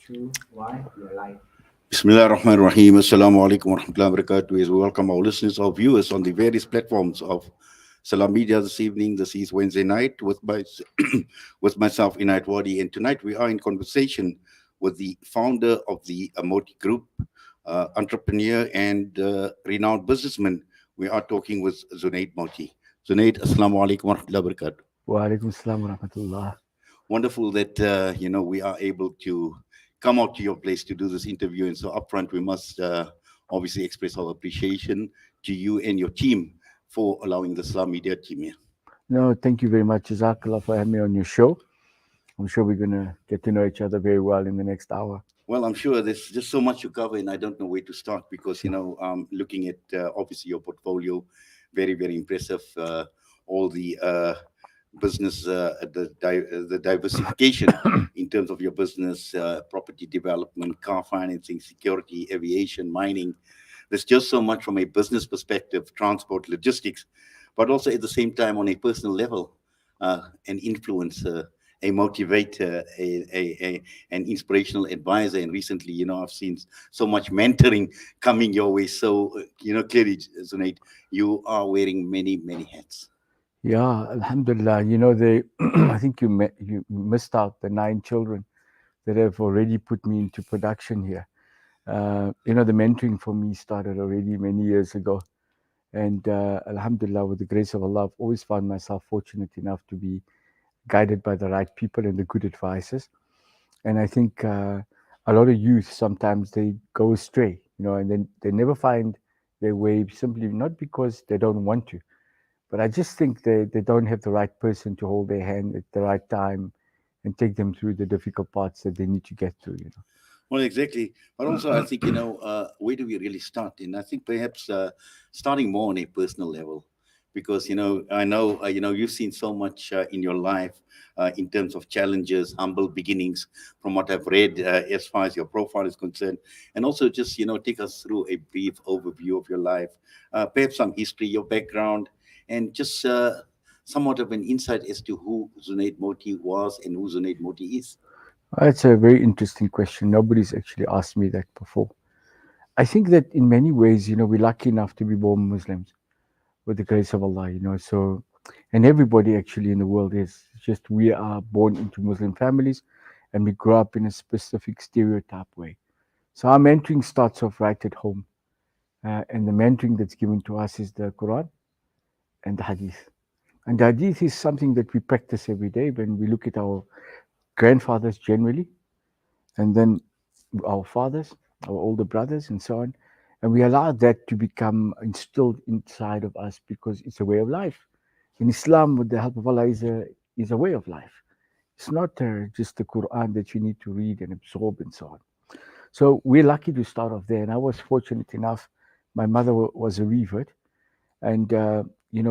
Two, one, you're live. Bismillah ar-Rahman ar-Rahim. Assalamu alaikum wa rahmatullahi wa barakatuh. As we welcome our listeners, our viewers on the various platforms of Salam Media this evening. This is Wednesday night with with myself, Inayat Wadi. And tonight we are in conversation with the founder of the Moti Group, entrepreneur and renowned businessman. We are talking with Zunaid Moti. Zunaid, Assalamu alaikum wa rahmatullahi wa barakatuh. Wa alaikum salam wa rahmatullah. Wonderful that we are able to come out to your place to do this interview. And so upfront we must obviously express our appreciation to you and your team for allowing the Islam Media team here. No, thank you very much, Jazakallah, for having me on your show. I'm sure we're going to get to know each other very well in the next hour. Well, I'm sure there's just so much to cover, and I don't know where to start because, looking at obviously your portfolio, very, very impressive. All the business, the diversification in terms of your business, property development, car financing, security, aviation, mining. There's just so much from a business perspective, transport, logistics, but also at the same time on a personal level, an influencer, a motivator, an inspirational advisor. And recently, I've seen so much mentoring coming your way. So, clearly, Zunaid, you are wearing many, many hats. Yeah, Alhamdulillah. I think you missed out the 9 children that have already put me into production here. The mentoring for me started already many years ago. And Alhamdulillah, with the grace of Allah, I've always found myself fortunate enough to be guided by the right people and the good advisors. And I think a lot of youth, sometimes they go astray, and then they never find their way simply not because they don't want to. But I just think they don't have the right person to hold their hand at the right time and take them through the difficult parts that they need to get through. Well, exactly. But also, I think, where do we really start? And I think perhaps starting more on a personal level, because, I know, you've seen so much in your life in terms of challenges, humble beginnings, from what I've read as far as your profile is concerned. And also just, take us through a brief overview of your life, perhaps some history, your background, and just somewhat of an insight as to who Zunaid Moti was and who Zunaid Moti is. That's a very interesting question. Nobody's actually asked me that before. I think that in many ways, we're lucky enough to be born Muslims with the grace of Allah, So, and everybody actually in the world is. It's just we are born into Muslim families and we grow up in a specific stereotype way. So our mentoring starts off right at home. And the mentoring that's given to us is the Quran and the Hadith. And the Hadith is something that we practice every day when we look at our grandfathers generally, and then our fathers, our older brothers, and so on. And we allow that to become instilled inside of us because it's a way of life. In Islam, with the help of Allah, is a way of life. It's not just the Quran that you need to read and absorb and so on. So we're lucky to start off there. And I was fortunate enough, my mother was a revert. And,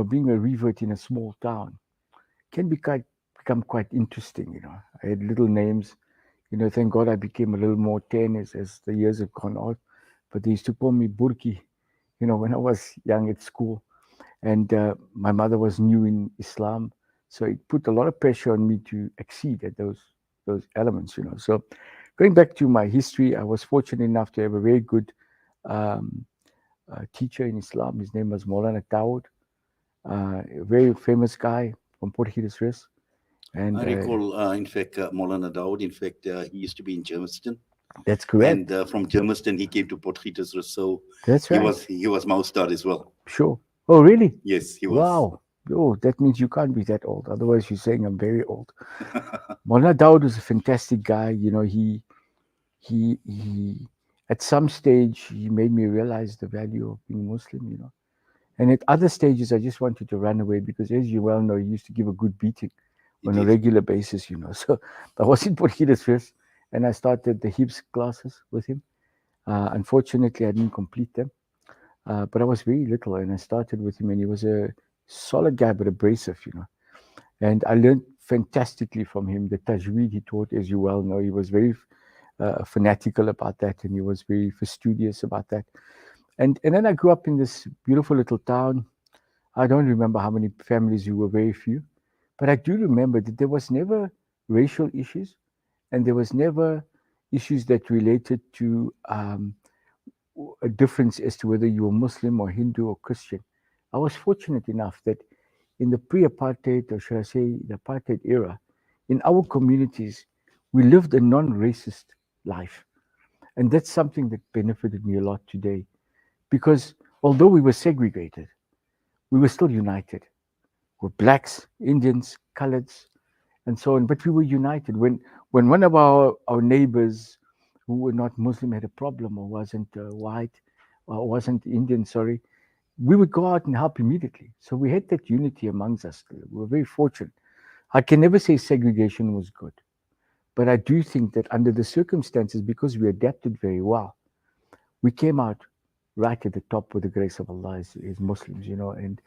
being a revert in a small town can become quite interesting. I had little names. Thank God I became a little more tan as the years have gone on. But they used to call me Burki, when I was young at school. And my mother was new in Islam. So it put a lot of pressure on me to exceed at those elements. So going back to my history, I was fortunate enough to have a very good teacher in Islam. His name was Maulana Dawood, a very famous guy from Port Elizabeth. And I recall, in fact, Maulana Dawood, in fact, he used to be in Germiston. That's correct. And from Germiston, he came to Port Elizabeth. So That's right. He was Maustad as well. Sure. Oh, really? Yes, he was. Wow. Oh, that means you can't be that old. Otherwise, you're saying I'm very old. Maulana Dawood was a fantastic guy. He at some stage he made me realize the value of being Muslim. And at other stages, I just wanted to run away because, as you well know, he used to give a good beating on a regular basis. So I was in Port Elizabeth, and I started the HIPS classes with him. Unfortunately, I didn't complete them, but I was very little, and I started with him, and he was a solid guy, but abrasive. And I learned fantastically from him. The tajweed he taught, as you well know, he was very fanatical about that, and he was very fastidious about that. And then I grew up in this beautiful little town. I don't remember how many families, we were very few, but I do remember that there was never racial issues, and there was never issues that related to a difference as to whether you were Muslim or Hindu or Christian. I was fortunate enough that in the pre-apartheid, or should I say, the apartheid era, in our communities, we lived a non-racist life, and that's something that benefited me a lot today, because although we were segregated, we were still united. We're blacks, Indians, coloreds, and so on. But we were united. When one of our neighbors who were not Muslim had a problem, or wasn't white, or wasn't Indian, sorry, we would go out and help immediately. So we had that unity amongst us. We were very fortunate. I can never say segregation was good, but I do think that under the circumstances, because we adapted very well, we came out right at the top with the grace of Allah as Muslims, and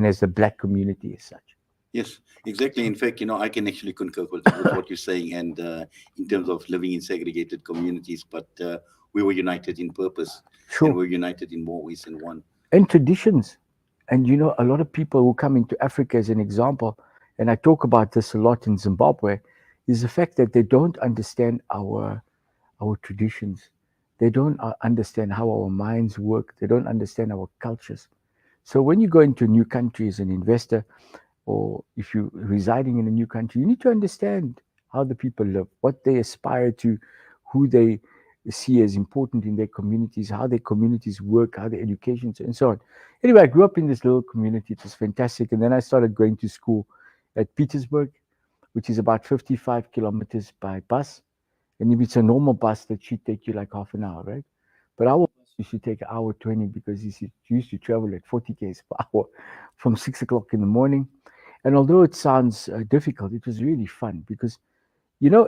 as the black community as such. Yes, exactly. In fact, I can actually concur with what you're saying, and in terms of living in segregated communities, but we were united in purpose, and Sure. we're united in more ways than one. And traditions. And a lot of people who come into Africa as an example, and I talk about this a lot in Zimbabwe, is the fact that they don't understand our traditions. They don't understand how our minds work. They don't understand our cultures. So when you go into a new country as an investor, or if you're residing in a new country, you need to understand how the people live, what they aspire to, who they see as important in their communities, how their communities work, how their education, and so on. Anyway, I grew up in this little community. It was fantastic. And then I started going to school at Petersburg, which is about 55 kilometers by bus. And if it's a normal bus, that should take you like half an hour, right? But our bus used to take an hour 20 because you used to travel at 40 k's per hour from 6 o'clock in the morning. And although it sounds difficult, it was really fun because,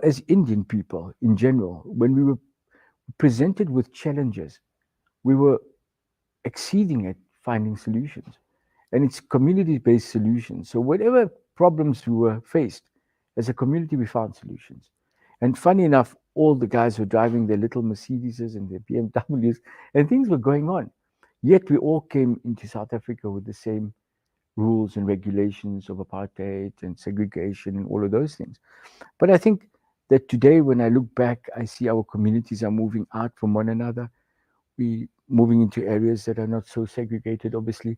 as Indian people in general, when we were presented with challenges, we were exceeding at finding solutions. And it's community based solutions. So, whatever problems we were faced, as a community, we found solutions. And funny enough, all the guys were driving their little Mercedeses and their BMWs, and things were going on. Yet we all came into South Africa with the same rules and regulations of apartheid and segregation and all of those things. But I think that today, when I look back, I see our communities are moving out from one another. We moving into areas that are not so segregated, obviously.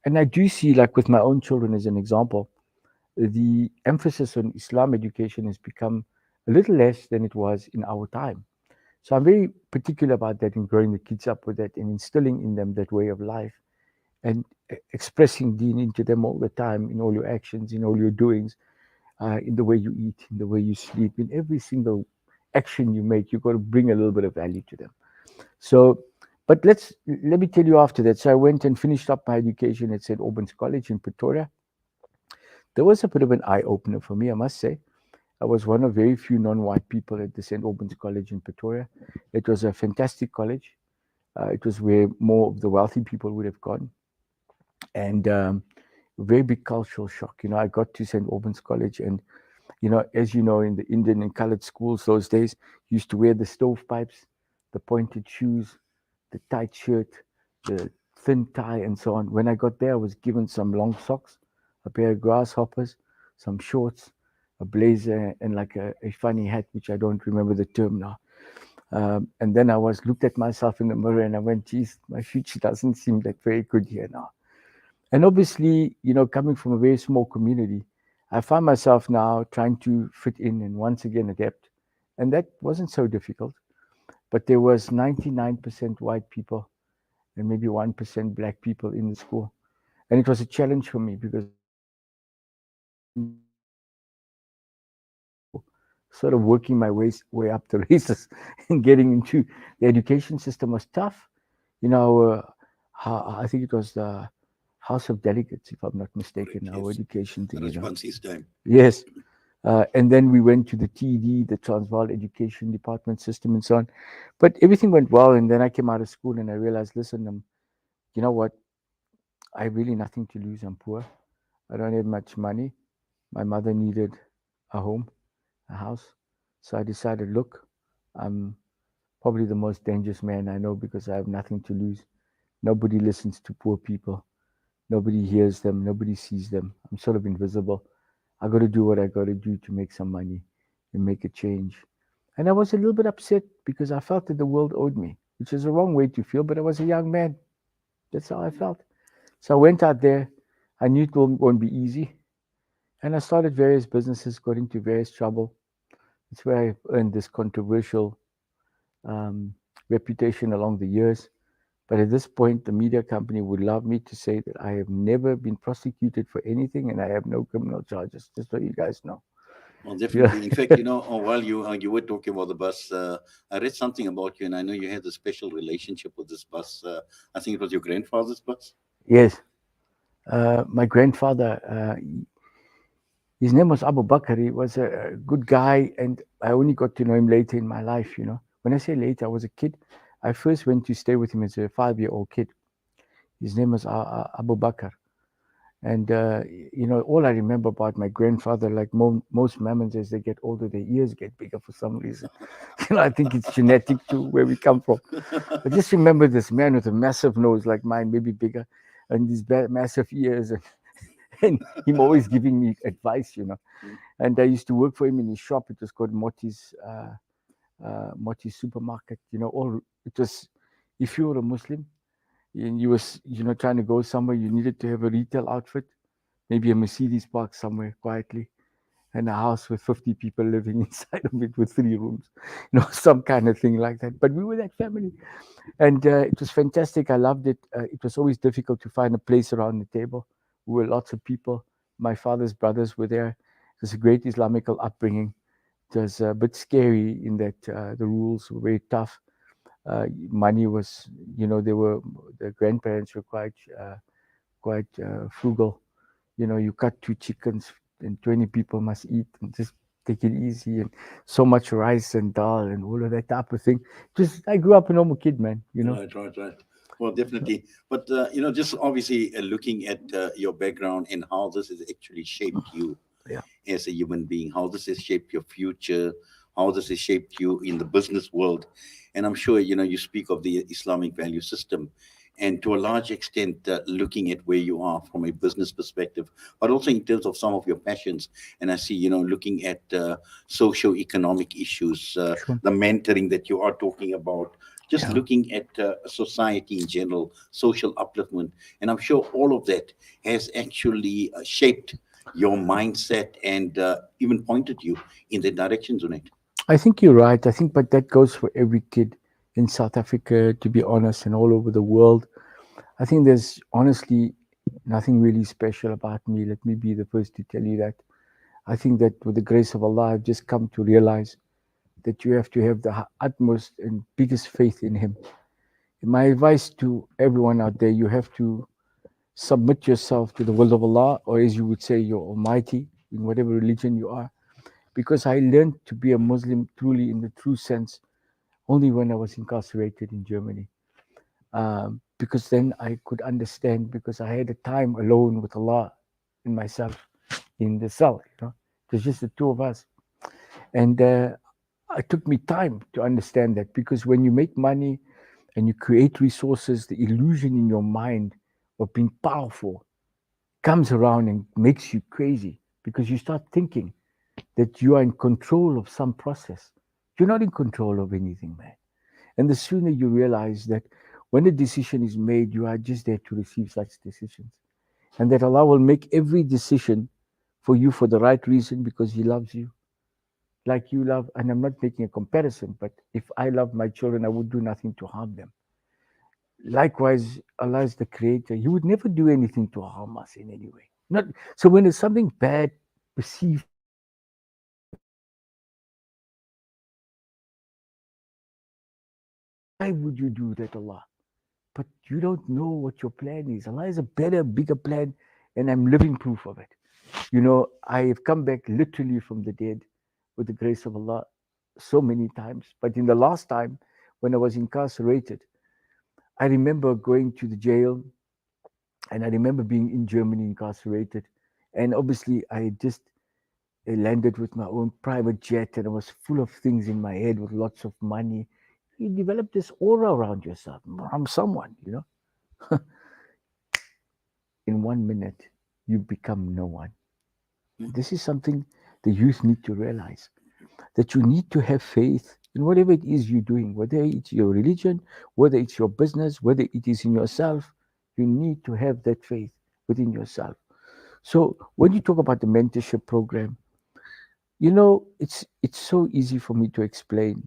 And I do see, like with my own children as an example, the emphasis on Islam education has become a little less than it was in our time. So I'm very particular about that in growing the kids up with that and instilling in them that way of life and expressing deen into them all the time in all your actions, in all your doings, in the way you eat, in the way you sleep, in every single action you make. You've got to bring a little bit of value to them. So, but let me tell you after that. So I went and finished up my education at St. Albans College in Pretoria. There was a bit of an eye opener for me, I must say. I was one of very few non-white people at the St. Albans College in Pretoria. It was a fantastic college. It was where more of the wealthy people would have gone, and very big cultural shock. I got to St. Albans College, and as you know, in the Indian and colored schools those days, you used to wear the stovepipes, the pointed shoes, the tight shirt, the thin tie, and so on. When I got there, I was given some long socks, a pair of grasshoppers, some shorts, a blazer, and like a funny hat, which I don't remember the term now. And then I was looked at myself in the mirror and I went, geez, my future doesn't seem like very good here now. And obviously, coming from a very small community, I find myself now trying to fit in and once again adapt. And that wasn't so difficult. But there was 99% white people and maybe 1% black people in the school. And it was a challenge for me because I was in sort of working my way up the races and getting into the education system was tough. I think it was the House of Delegates, if I'm not Correct. mistaken, our Yes. education thing. Rajbansi's time. Yes. And then we went to the TD, the Transvaal Education Department system, and so on. But everything went well. And then I came out of school and I realized, listen, you know what? I have really nothing to lose. I'm poor. I don't have much money. My mother needed a home, a house. So I decided, look, I'm probably the most dangerous man I know because I have nothing to lose. Nobody listens to poor people. Nobody hears them. Nobody sees them. I'm sort of invisible. I got to do what I got to do to make some money and make a change. And I was a little bit upset because I felt that the world owed me, which is the wrong way to feel, but I was a young man. That's how I felt. So I went out there. I knew it won't be easy. And I started various businesses, got into various trouble. It's where I earned this controversial um, reputation along the years. But at this point, the media company would love me to say that I have never been prosecuted for anything and I have no criminal charges, just so you guys know. Well, Yeah. definitely. In fact, while you were talking about the bus, I read something about you, and I know you had a special relationship with this bus. I think it was your grandfather's bus. Yes. My grandfather, his name was Abu Bakr. He was a good guy, and I only got to know him later in my life. When I say later, I was a kid. I first went to stay with him as a 5-year-old kid. His name was Abu Bakr. And, all I remember about my grandfather, like most Mammons, as they get older, their ears get bigger for some reason. I think it's genetic too, where we come from. I just remember this man with a massive nose like mine, maybe bigger, and these massive ears, and him always giving me advice. And I used to work for him in his shop. It was called Moti's supermarket. All it was. If you were a Muslim and you was trying to go somewhere, you needed to have a retail outfit, maybe a Mercedes parked somewhere quietly, and a house with 50 people living inside of it with 3 rooms, some kind of thing like that. But we were that family, and it was fantastic. I loved it. It was always difficult to find a place around the table. We were lots of people. My father's brothers were there. It was a great Islamical upbringing. It was a bit scary in that the rules were very tough. Money was, the grandparents were quite frugal. You cut 2 chickens and 20 people must eat and just take it easy, and so much rice and dal and all of that type of thing. Just I grew up a normal kid, man. Right, right, right. Well, definitely. But just obviously looking at your background and how this has actually shaped you Yeah, as a human being, how this has shaped your future, how this has shaped you in the business world. And I'm sure, you speak of the Islamic value system. And to a large extent, looking at where you are from a business perspective, but also in terms of some of your passions. And I see, looking at socio-economic issues, sure. the mentoring that you are talking about, just Yeah. looking at society in general, social upliftment. And I'm sure all of that has actually shaped your mindset and even pointed you in that direction, Zunaid. I think you're right. I think, but that goes for every kid in South Africa, to be honest, and all over the world. I think there's honestly nothing really special about me. Let me be the first to tell you that. I think that with the grace of Allah, I've just come to realize that you have to have the utmost and biggest faith in Him. My advice to everyone out there, you have to submit yourself to the will of Allah, or as you would say, your Almighty, in whatever religion you are. Because I learned to be a Muslim truly in the true sense only when I was incarcerated in Germany. Because then I could understand, because I had a time alone with Allah and myself in the cell. It was just the two of us. And it took me time to understand that, because when you make money and you create resources, the illusion in your mind of being powerful comes around and makes you crazy, because you start thinking that you are in control of some process. You're not in control of anything, man. And the sooner you realize that when a decision is made, you are just there to receive such decisions. And that Allah will make every decision for you for the right reason, because He loves you like you love. And I'm not making a comparison, but if I love my children, I would do nothing to harm them. Likewise, Allah is the creator. He would never do anything to harm us in any way. Not so when there's something bad perceived to happen, why would you do that, Allah? But you don't know what your plan is. Allah has a better, bigger plan, and I'm living proof of it. I have come back literally from the dead with the grace of Allah so many times. But in the last time, when I was incarcerated, I remember going to the jail, and I remember being in Germany incarcerated. And obviously, I had just landed with my own private jet, and I was full of things in my head with lots of money. You develop this aura around yourself. I'm someone. In 1 minute, you become no one. Mm. This is something the youth need to realize. that you need to have faith in whatever it is you're doing, whether it's your religion, whether it's your business, whether it is in yourself. You need to have that faith within yourself. So when you talk about the mentorship program, it's so easy for me to explain.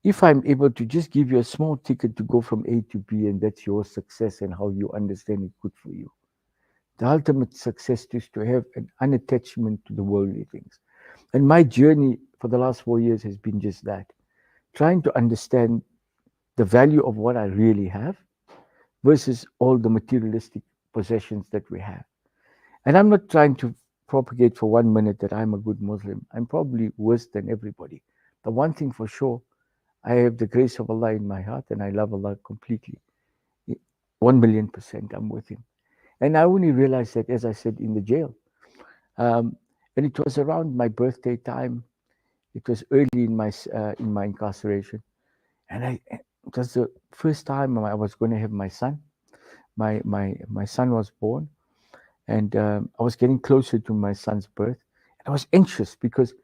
If I'm able to just give you a small ticket to go from A to B, and that's your success and how you understand it good for you. The ultimate success is to have an unattachment to the worldly things. And my journey for the last 4 years has been just that, trying to understand the value of what I really have versus all the materialistic possessions that we have. And I'm not trying to propagate for 1 minute that I'm a good Muslim. I'm probably worse than everybody. The one thing for sure, I have the grace of Allah in my heart and I love Allah completely. 1,000,000%, I'm with Him. And I only realized that, as I said, in the jail. Um, and it was around my birthday time. It was early in my incarceration. And it was the first time I was going to have my son. My son was born. And I was getting closer to my son's birth. And I was anxious because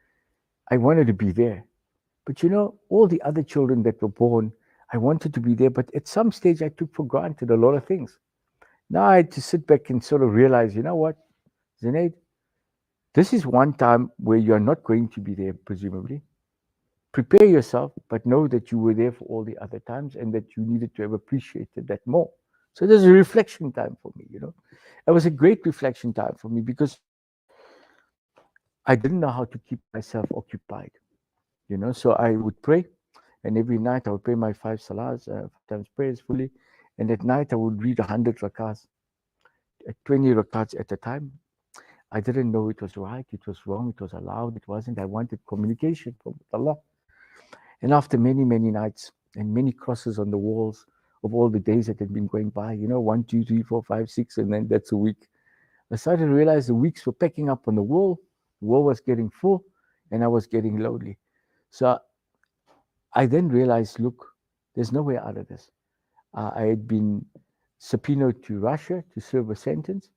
I wanted to be there. But all the other children that were born, I wanted to be there. But at some stage, I took for granted a lot of things. Now I had to sit back and sort of realize, you know what, Zunaid, this is one time where you're not going to be there, presumably. Prepare yourself, but know that you were there for all the other times and that you needed to have appreciated that more. So there's a reflection time for me. It was a great reflection time for me because I didn't know how to keep myself occupied. So I would pray, and every night I would pray my 5 salahs, 5 times prayers fully, and at night I would read 100 rakats, 20 rakats at a time. I didn't know it was right, it was wrong, it was allowed, it wasn't. I wanted communication from Allah. And after many, many nights and many crosses on the walls of all the days that had been going by, 1, 2, 3, 4, 5, 6, and then that's a week. I started to realize the weeks were packing up on the wall. The wall was getting full, and I was getting lonely. So I then realized, look, there's no way out of this. I had been subpoenaed to Russia to serve a sentence.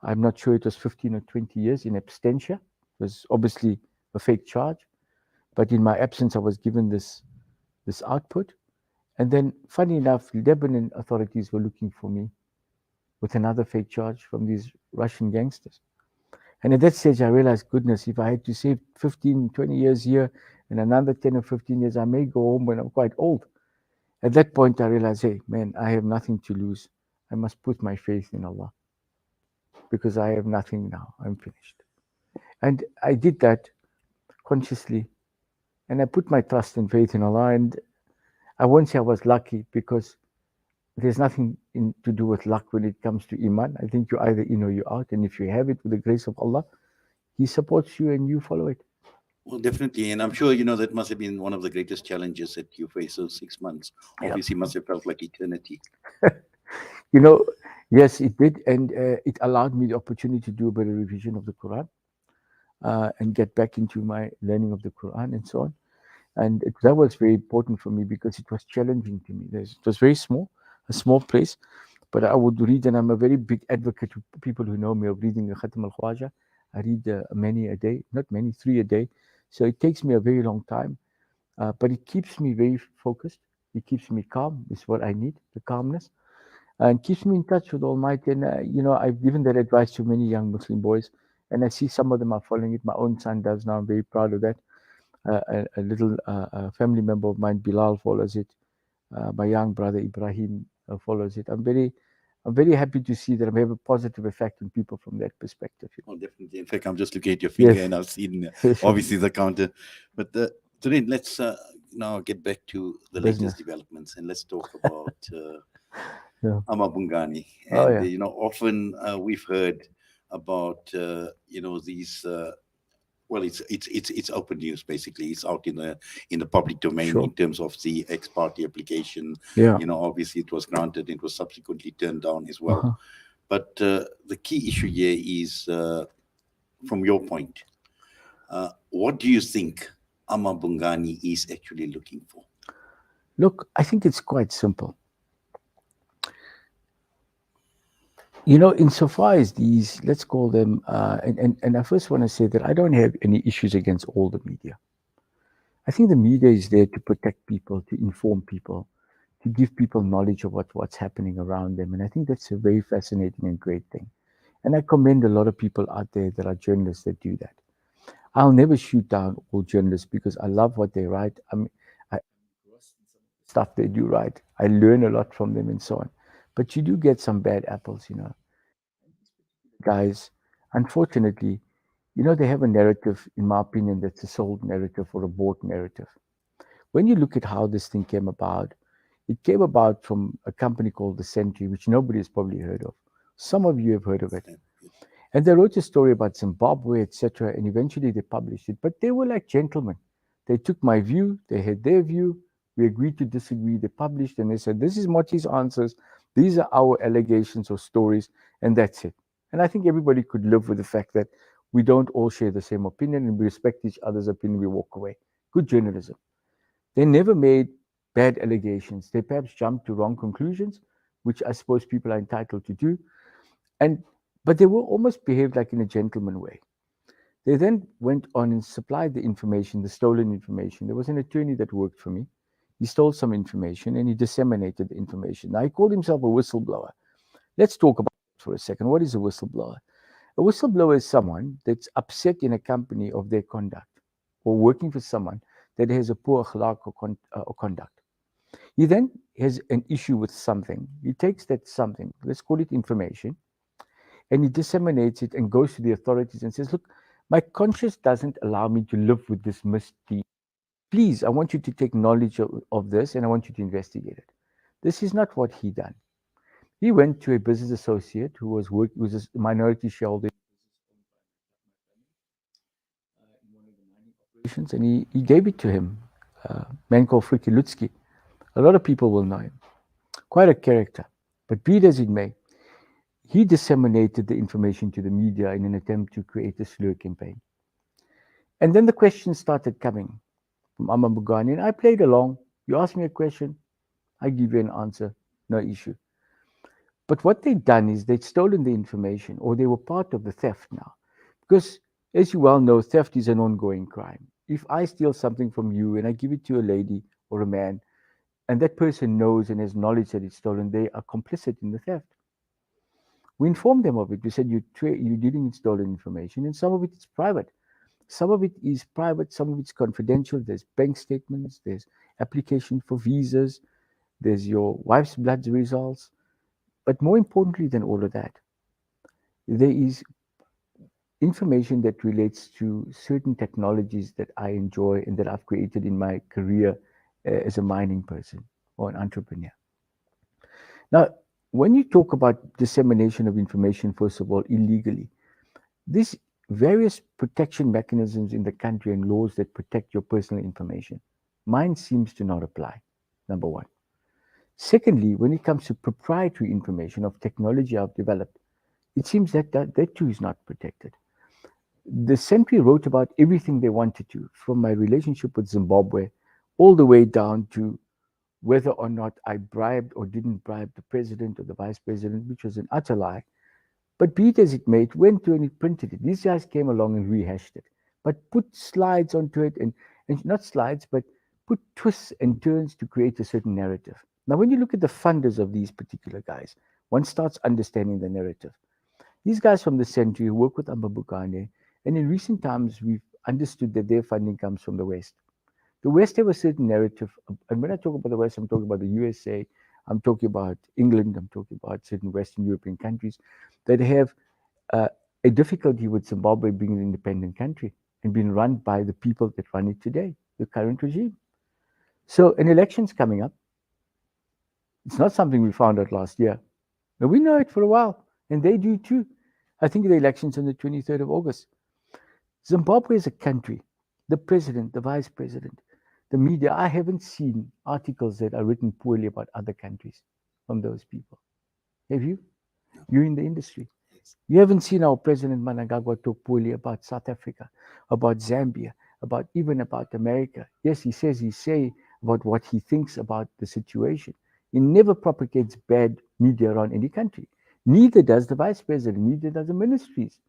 I'm not sure it was 15 or 20 years in absentia. It was obviously a fake charge. But in my absence, I was given this output. And then, funny enough, Lebanon authorities were looking for me with another fake charge from these Russian gangsters. And at that stage, I realized, goodness, if I had to save 15, 20 years here and another 10 or 15 years, I may go home when I'm quite old. At that point, I realized, hey, man, I have nothing to lose. I must put my faith in Allah because I have nothing now. I'm finished. And I did that consciously. And I put my trust and faith in Allah. And I won't say I was lucky because there's nothing to do with luck when it comes to Iman. I think you're either in or you're out. And if you have it with the grace of Allah, He supports you and you follow it. Well, definitely. And I'm sure, that must have been one of the greatest challenges that you faced those 6 months. Yeah. Obviously, must have felt like eternity. You know, yes, it did. And it allowed me the opportunity to do a better revision of the Quran and get back into my learning of the Quran and so on. And that was very important for me because it was challenging to me. It was very small, a small place, but I would read, and I'm a very big advocate to people who know me of reading the Khatam al Khwaja. I read many a day, not many, 3 a day. So it takes me a very long time, but it keeps me very focused. It keeps me calm, is what I need, the calmness, and keeps me in touch with Almighty. And, I've given that advice to many young Muslim boys, and I see some of them are following it. My own son does now. I'm very proud of that. A little family member of mine, Bilal, follows it. My young brother Ibrahim follows it. I'm very happy to see that I have a positive effect on people from that perspective. Oh, definitely. In fact, I'm just looking at your finger Yes, and I've seen yes, obviously the counter. But today, let's now get back to the latest business. developments and let's talk about Yeah. amaBhungane. Oh And, yeah, often we've heard about, these. Well, it's open news basically. It's out in the public domain in sure. terms of the ex parte application. Yeah. Obviously it was granted. It was subsequently turned down as well. Uh-huh. But the key issue here is, from your point, what do you think amaBhungane is actually looking for? Look, I think it's quite simple. Insofar as these, let's call them, and I first want to say that I don't have any issues against all the media. I think the media is there to protect people, to inform people, to give people knowledge of what's happening around them. And I think that's a very fascinating and great thing. And I commend a lot of people out there that are journalists that do that. I'll never shoot down all journalists because I love what they write. I stuff they do write. I learn a lot from them and so on. But you do get some bad apples, guys. Unfortunately, they have a narrative, in my opinion, that's a sold narrative or a bought narrative. When you look at how this thing came about, it came about from a company called The Century, which nobody has probably heard of. Some of you have heard of it. And they wrote a story about Zimbabwe, etc. And eventually they published it. But they were like gentlemen. They took my view, they had their view, we agreed to disagree, they published, and they said, this is Moti's answers, these are our allegations or stories, and that's it. And I think everybody could live with the fact that we don't all share the same opinion and we respect each other's opinion, we walk away. Good journalism. They never made bad allegations. They perhaps jumped to wrong conclusions, which I suppose people are entitled to do. And but they were almost behaved like in a gentleman way. They then went on and supplied the information, the stolen information. There was an attorney that worked for me. He stole some information and he disseminated the information. Now he called himself a whistleblower. Let's talk about it for a second. What is a whistleblower? A whistleblower is someone that's upset in a company of their conduct or working for someone that has a poor akhlaq or conduct. He then has an issue with something. He takes that something, let's call it information, and he disseminates it and goes to the authorities and says, look, my conscience doesn't allow me to live with this misdeed. Please, I want you to take knowledge of this and I want you to investigate it. This is not what he done. He went to a business associate who was a minority shareholder in one of the mining operations, and he gave it to him. A man called Friki Lutsky. A lot of people will know him. Quite a character. But be it as it may, he disseminated the information to the media in an attempt to create a slur campaign. And then the questions started coming from amaBhungane, and I played along. You ask me a question, I give you an answer, no issue. But what they'd done is they'd stolen the information, or they were part of the theft now. Because, as you well know, theft is an ongoing crime. If I steal something from you and I give it to a lady or a man, and that person knows and has knowledge that it's stolen, they are complicit in the theft. We informed them of it. We said you're dealing in stolen information, and some of it is private. Some of it is private, some of it's confidential. There's bank statements, there's application for visas, there's your wife's blood results. But more importantly than all of that, there is information that relates to certain technologies that I enjoy and that I've created in my career as a mining person or an entrepreneur. Now, when you talk about dissemination of information, first of all, illegally, these various protection mechanisms in the country and laws that protect your personal information, mine seems to not apply, number one. Secondly, when it comes to proprietary information of technology I've developed, it seems that too is not protected. The Century wrote about everything they wanted to, from my relationship with Zimbabwe all the way down to whether or not I bribed or didn't bribe the president or the vice president, which was an utter lie. But be it as it may, it went to and it printed it. These guys came along and rehashed it, but put slides onto it and not slides, but put twists and turns to create a certain narrative. Now, when you look at the funders of these particular guys, one starts understanding the narrative. These guys from the Century work with amaBhungane, and in recent times, we've understood that their funding comes from the West. The West have a certain narrative, and when I talk about the West, I'm talking about the USA, I'm talking about England, I'm talking about certain Western European countries that have uh, a difficulty with Zimbabwe being an independent country and being run by the people that run it today, the current regime. So an election's coming up. It's not something we found out last year. Now, we know it for a while, and they do too. I think the election's on the 23rd of August. Zimbabwe is a country, the president, the vice president, the media. I haven't seen articles that are written poorly about other countries from those people. Have you? You're in the industry. You haven't seen our President Mnangagwa talk poorly about South Africa, about Zambia, even about America. Yes, he say about what he thinks about the situation. He never propagates bad media around any country. Neither does the vice president, neither does the ministries.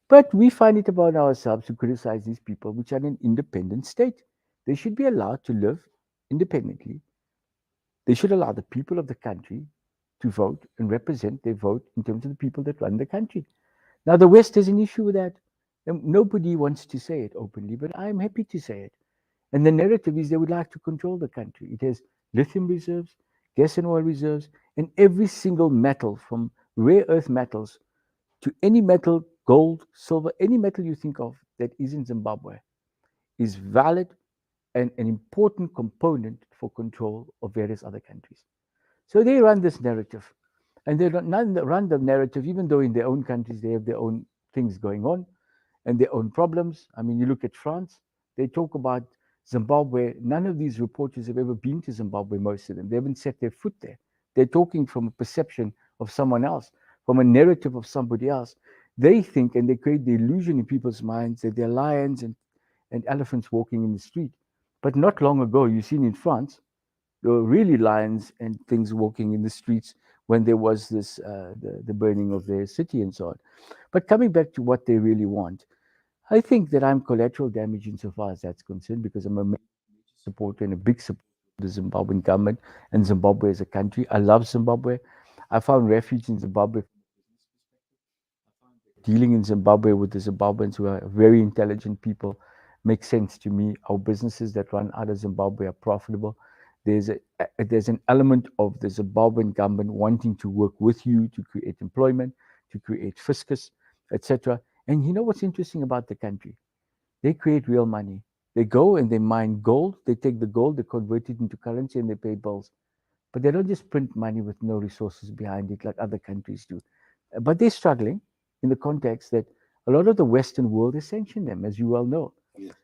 But we find it about ourselves to criticize these people, which are an independent state. They should be allowed to live independently. They should allow the people of the country to vote and represent their vote in terms of the people that run the country. Now, the West has an issue with that. And nobody wants to say it openly, but I'm happy to say it. And the narrative is they would like to control the country. It has lithium reserves, gas and oil reserves, and every single metal from rare earth metals to any metal, gold, silver, any metal you think of that is in Zimbabwe is valid and an important component for control of various other countries. So they run this narrative. And they don't run the narrative, even though in their own countries they have their own things going on and their own problems. I mean, you look at France, they talk about Zimbabwe. None of these reporters have ever been to Zimbabwe, most of them. They haven't set their foot there. They're talking from a perception of someone else, from a narrative of somebody else. They think and they create the illusion in people's minds that they're lions and elephants walking in the street. But not long ago, you've seen in France, there were really lions and things walking in the streets when there was the burning of their city and so on. But coming back to what they really want, I think that I'm collateral damage insofar as that's concerned because I'm a major supporter and a big supporter of the Zimbabwean government and Zimbabwe as a country. I love Zimbabwe. I found refuge in Zimbabwe. Dealing in Zimbabwe with the Zimbabweans who are very intelligent people makes sense to me. Our businesses that run out of Zimbabwe are profitable. There's an element of the Zimbabwean government wanting to work with you to create employment, to create fiscus, etc. And you know what's interesting about the country? They create real money. They go and they mine gold. They take the gold, they convert it into currency, and they pay bills. But they don't just print money with no resources behind it like other countries do. But they're struggling in the context that a lot of the Western world has sanctioned them, as you well know. Yes.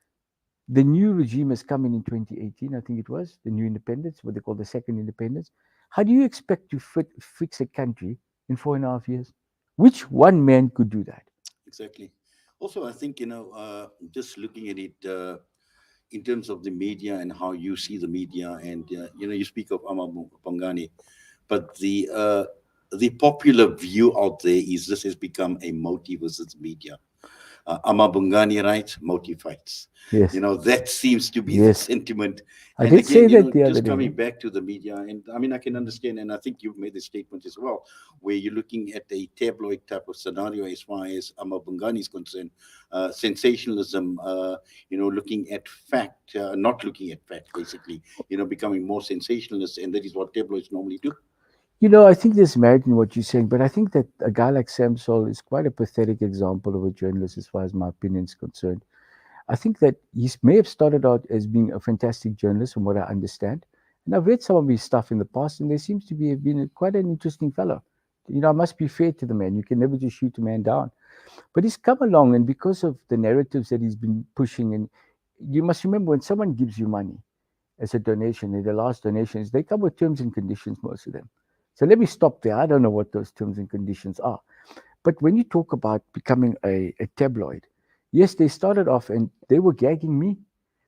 The new regime has come in 2018, I think it was, the new independence, what they call the second independence. How do you expect to fix a country in 4.5 years? Which one man could do that? Exactly. Also, I think, just looking at it in terms of the media and how you see the media, and, you speak of amaBhungane, but the popular view out there is this has become a Moti versus media. amaBhungane writes, Moti fights. Yes, That seems to be the yes. sentiment. I And did again, say that the other just day. coming back to the media, and I mean, I can understand, and I think you've made the statement as well, where you're looking at a tabloid type of scenario as far as amaBhungane is concerned, sensationalism, looking at fact, not looking at fact, basically, becoming more sensationalist, and that is what tabloids normally do. I think there's merit in what you're saying, but I think that a guy like Sam Sol is quite a pathetic example of a journalist as far as my opinion is concerned. I think that he may have started out as being a fantastic journalist, from what I understand. And I've read some of his stuff in the past, and there seems to be have been quite an interesting fellow. I must be fair to the man. You can never just shoot a man down. But he's come along, and because of the narratives that he's been pushing, and you must remember when someone gives you money as a donation, and the last donations, they come with terms and conditions, most of them. So let me stop there. I don't know what those terms and conditions are. But when you talk about becoming a tabloid, yes, they started off and they were gagging me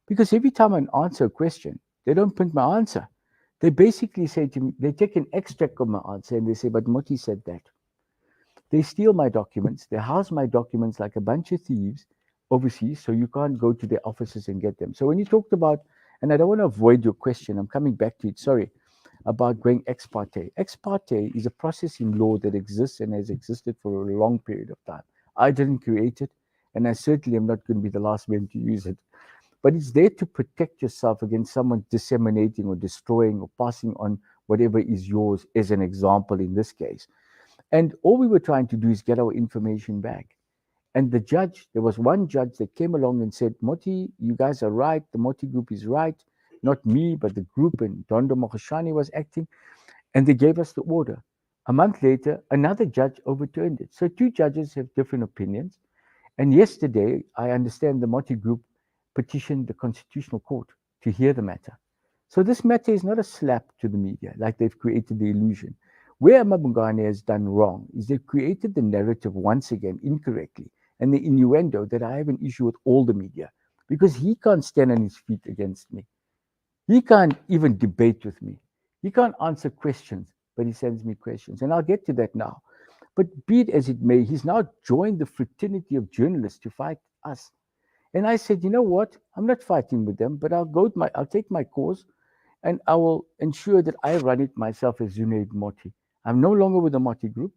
because every time I answer a question, they don't print my answer. They basically say to me, they take an extract of my answer and they say, but Moti said that. They steal my documents. They house my documents like a bunch of thieves overseas, so you can't go to their offices and get them. So when you talked about, and I don't want to avoid your question, I'm coming back to it, sorry, about going ex parte. Ex parte is a process in law that exists and has existed for a long period of time. I didn't create it, and I certainly am not going to be the last man to use it. But it's there to protect yourself against someone disseminating or destroying or passing on whatever is yours, as an example in this case. And all we were trying to do is get our information back. And the judge, there was one judge that came along and said, Moti, you guys are right. The Moti group is right. Not me, but the group. And Dondo Mokhashani was acting. And they gave us the order. A month later, another judge overturned it. So two judges have different opinions. And yesterday, I understand the Moti group petitioned the Constitutional Court to hear the matter. So this matter is not a slap to the media, like they've created the illusion. Where amaBhungane has done wrong is they've created the narrative once again incorrectly and the innuendo that I have an issue with all the media because he can't stand on his feet against me. He can't even debate with me. He can't answer questions, but he sends me questions. And I'll get to that now. But be it as it may, he's now joined the fraternity of journalists to fight us. And I said, you know what? I'm not fighting with them, but I'll take my course and I will ensure that I run it myself as Zunaid Moti. I'm no longer with the Moti group.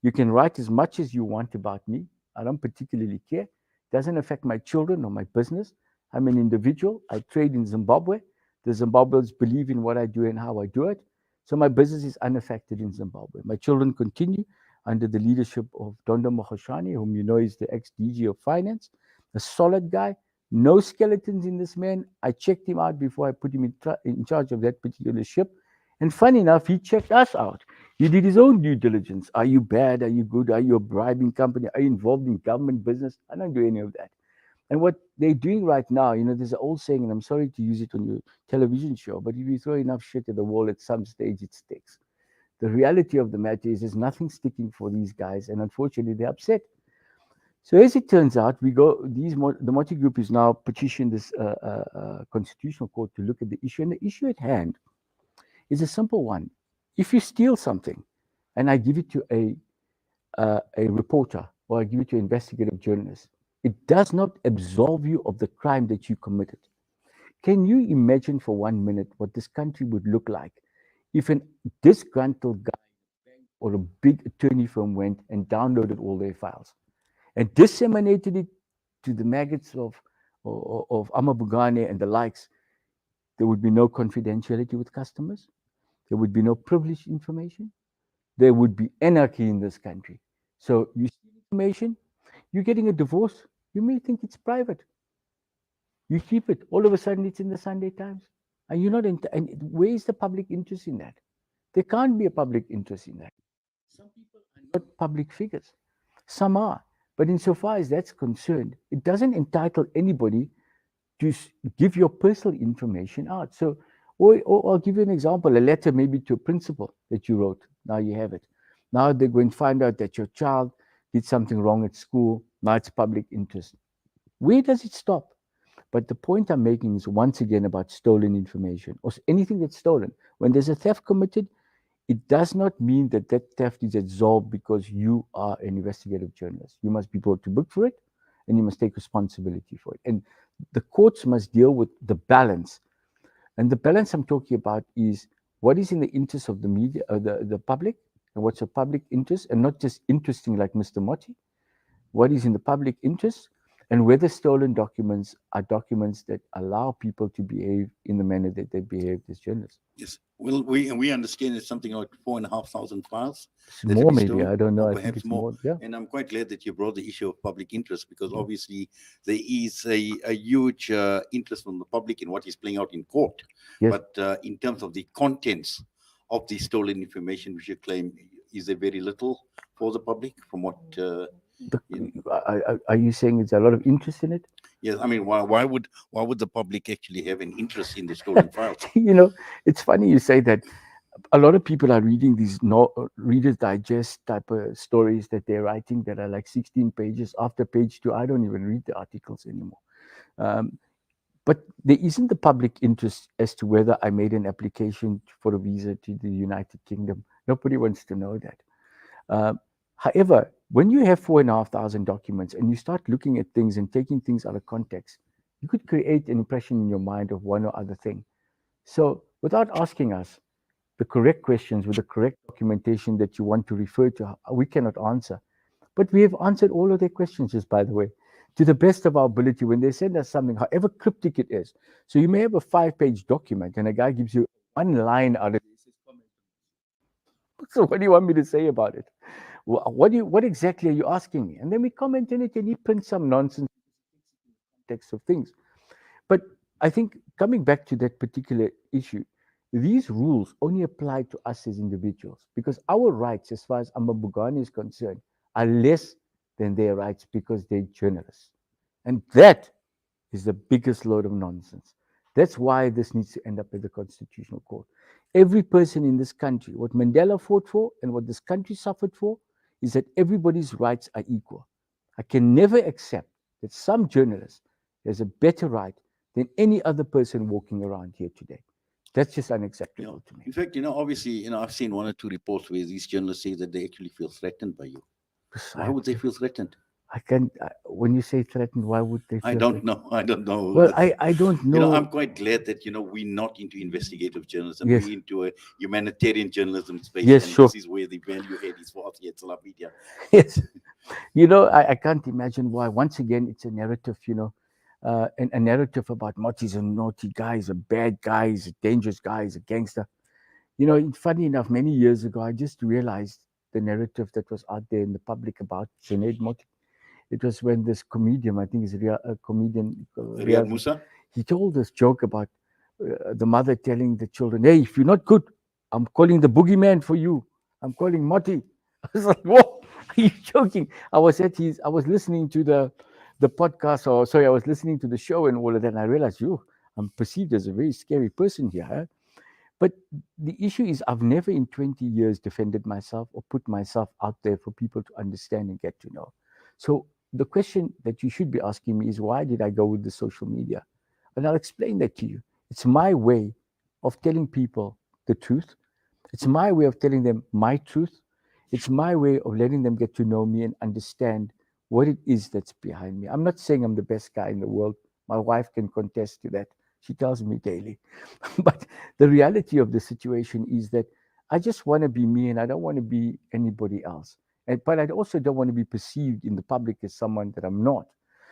You can write as much as you want about me. I don't particularly care. It doesn't affect my children or my business. I'm an individual. I trade in Zimbabwe. The Zimbabweans believe in what I do and how I do it. So my business is unaffected in Zimbabwe. My children continue under the leadership of Dondo Mohoshani, whom you know is the ex-DG of finance, a solid guy. No skeletons in this man. I checked him out before I put him in charge of that particular ship. And funny enough, he checked us out. He did his own due diligence. Are you bad? Are you good? Are you a bribing company? Are you involved in government business? I don't do any of that. And what they're doing right now, there's an old saying, and I'm sorry to use it on your television show, but if you throw enough shit at the wall, at some stage it sticks. The reality of the matter is there's nothing sticking for these guys, and unfortunately they're upset. So as it turns out, the Moti Group is now petitioned this constitutional court to look at the issue, and the issue at hand is a simple one. If you steal something, and I give it to a reporter or I give it to an investigative journalist, it does not absolve you of the crime that you committed. Can you imagine for 1 minute what this country would look like if a disgruntled guy or a big attorney firm went and downloaded all their files and disseminated it to the maggots of amaBhungane and the likes? There would be no confidentiality with customers. There would be no privileged information. There would be anarchy in this country. So you steal information, you're getting a divorce, you may think it's private. You keep it. All of a sudden, it's in the Sunday Times. And you're not and where is the public interest in that? There can't be a public interest in that. Some people are not public figures. Some are. But insofar as that's concerned, it doesn't entitle anybody to give your personal information out. So, or I'll give you an example, a letter maybe to a principal that you wrote. Now you have it. Now they're going to find out that your child did something wrong at school. Now it's public interest. Where does it stop? But the point I'm making is once again about stolen information or anything that's stolen. When there's a theft committed, it does not mean that that theft is absolved because you are an investigative journalist. You must be brought to book for it and you must take responsibility for it. And the courts must deal with the balance. And the balance I'm talking about is what is in the interest of the media, the public, and what's a public interest, and not just interesting like Mr. Moti, what is in the public interest, and whether stolen documents are documents that allow people to behave in the manner that they behave as journalists. Yes. Well, we understand it's something like 4,500 files It's that have more, been maybe. stolen, I don't know. or I think perhaps it's more. more. Yeah. And I'm quite glad that you brought the issue of public interest because obviously there is a huge interest from the public in what is playing out in court. Yes. But in terms of the contents of the stolen information, which you claim, is there very little for the public from what? Are you saying there's a lot of interest in it? Yes, I mean, why would the public actually have an interest in the stolen files? It's funny you say that. A lot of people are reading these Reader's Digest type of stories that they're writing that are like 16 pages. After page 2, I don't even read the articles anymore. Um, but there isn't the public interest as to whether I made an application for a visa to the United Kingdom. Nobody wants to know that. Um, However, when you have 4,500 documents and you start looking at things and taking things out of context, you could create an impression in your mind of one or other thing. So, without asking us the correct questions with the correct documentation that you want to refer to, we cannot answer. But we have answered all of their questions, just by the way, to the best of our ability when they send us something, however cryptic it is. So, you may have a 5-page document and a guy gives you one line out of it. So, what do you want me to say about it? What exactly are you asking me? And then we comment on it and he prints some nonsense text of things. But I think coming back to that particular issue, these rules only apply to us as individuals because our rights, as far as amaBhungane is concerned, are less than their rights because they're journalists. And that is the biggest load of nonsense. That's why this needs to end up at the Constitutional Court. Every person in this country, what Mandela fought for and what this country suffered for, is that everybody's rights are equal. I can never accept that some journalist has a better right than any other person walking around here today. That's just unacceptable to me. In fact, obviously, I've seen one or two reports where these journalists say that they actually feel threatened by you. Why would they feel threatened? I can't. When you say threatened, why would they I feel don't threatened? know. I don't know. Well, I don't I'm know. quite glad that we're not into investigative journalism. Yes, We're into a humanitarian journalism space, yes, and sure. this is where the value add is for us here at Salam Media. But Yes. I can't imagine why. Once again, it's a narrative, a narrative about Moti's a naughty guy, he's a bad guy, he's a dangerous guy, he's a gangster. Funny enough, many years ago, I just realized the narrative that was out there in the public about Zunaid Moti. It was when this comedian, I think he's a comedian, Riyad Riaz, Musa, he told this joke about the mother telling the children, "Hey, if you're not good, I'm calling the boogeyman for you. I'm calling Moti." I was like, "Whoa, are you joking?" I was listening to the podcast, or sorry, I was listening to the show and all of that, and I realized, I'm perceived as a very scary person here. Huh? But the issue is, I've never in 20 years defended myself or put myself out there for people to understand and get to know. So the question that you should be asking me is, why did I go with the social media? And I'll explain that to you. It's my way of telling people the truth. It's my way of telling them my truth. It's my way of letting them get to know me and understand what it is that's behind me. I'm not saying I'm the best guy in the world. My wife can contest to that. She tells me daily. But the reality of the situation is that I just want to be me and I don't want to be anybody else. But I also don't want to be perceived in the public as someone that I'm not.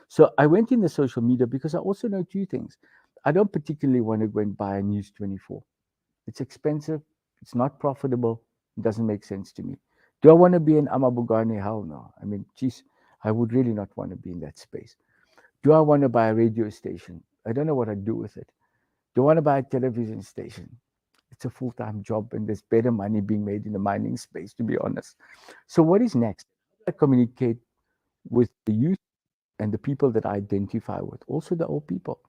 So I went in the social media because I also know two things. I don't particularly want to go and buy a News 24. It's expensive. It's not profitable. It doesn't make sense to me. Do I want to be an amaBhungane? Hell no. I mean, geez, I would really not want to be in that space. Do I want to buy a radio station? I don't know what I'd do with it. Do I want to buy a television station? It's a full time job and there's better money being made in the mining space, to be honest. So, what is next? How do I communicate with the youth and the people that I identify with, also the old people?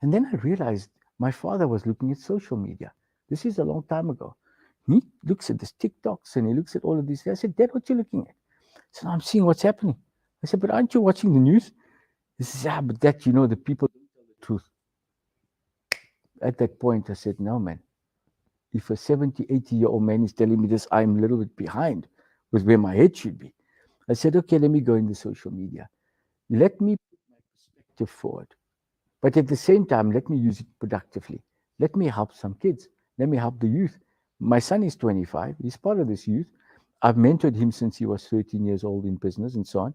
And then I realized my father was looking at social media. This is a long time ago. He looks at this TikToks and he looks at all of these. I said, Dad, what you looking at? He said, I'm seeing what's happening. I said, but aren't you watching the news? He says, yeah, but that, the people don't tell the truth. At that point, I said, no, man. If a 70, 80-year-old man is telling me this, I'm a little bit behind with where my head should be. I said, okay, let me go into social media. Let me put my perspective forward. But at the same time, let me use it productively. Let me help some kids. Let me help the youth. My son is 25. He's part of this youth. I've mentored him since he was 13 years old in business and so on.